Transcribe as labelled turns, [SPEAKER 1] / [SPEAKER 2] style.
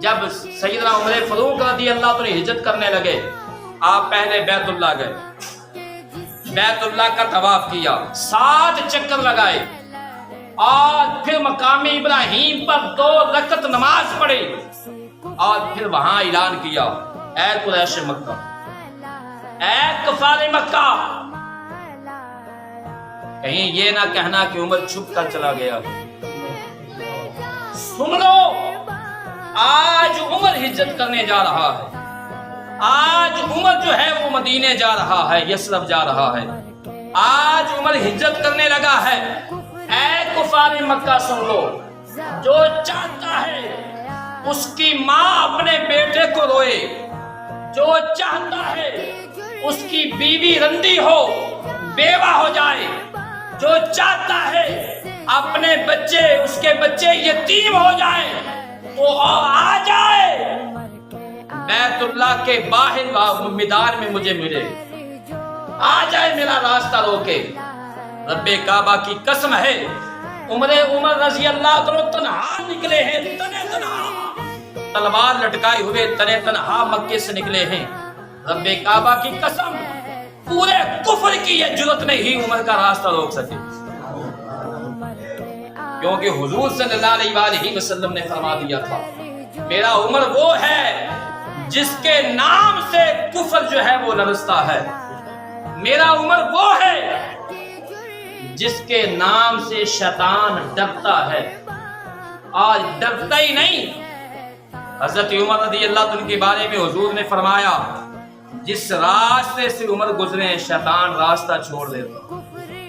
[SPEAKER 1] جب سیدنا عمر فاروق رضی اللہ عنہ ہجرت کرنے لگے، آپ پہلے بیت اللہ گئے، بیت اللہ کا طواف کیا، 7 چکر لگائے، اور پھر مقام ابراہیم پر 2 رکعت نماز پڑھی، اور پھر وہاں اعلان کیا، اے قریش مکہ، اے کفار مکہ، کہیں یہ نہ کہنا کہ عمر چھپ کر چلا گیا، سن لو، آج عمر ہجرت کرنے جا رہا ہے، آج عمر جو ہے وہ مدینے جا رہا ہے، یثرب جا رہا ہے، آج عمر ہجرت کرنے لگا ہے۔ اے کفار مکہ سن لو، جو چاہتا ہے اس کی ماں اپنے بیٹے کو روئے، جو چاہتا ہے اس کی بیوی رندی ہو، بیوہ ہو جائے، جو چاہتا ہے اپنے بچے، اس کے بچے یتیم ہو جائے، وہ آ جائے بیت اللہ کے باہر میدان میں مجھے ملے، آ جائے میرا راستہ روکے۔ رب کعبہ کی قسم ہے، عمر رضی اللہ عنہ تنہا نکلے ہیں، تنہا تلوار لٹکائے ہوئے تنہا تنہا مکے سے نکلے ہیں۔ رب کعبہ کی قسم، پورے کفر کی یہ جرت نہیں عمر کا راستہ روک سکے، کیونکہ حضور صلی اللہ علیہ وآلہ وسلم نے فرما دیا تھا، میرا عمر وہ ہے جس کے نام سے کفر جو ہے وہ لرزتا ہے، میرا عمر وہ ہے جس کے نام سے شیطان ڈرتا ہے، آج ڈرتا ہی نہیں۔ حضرت عمر رضی اللہ عنہ کے بارے میں حضور نے فرمایا، جس راستے سے عمر گزرے شیطان راستہ چھوڑ دیتا۔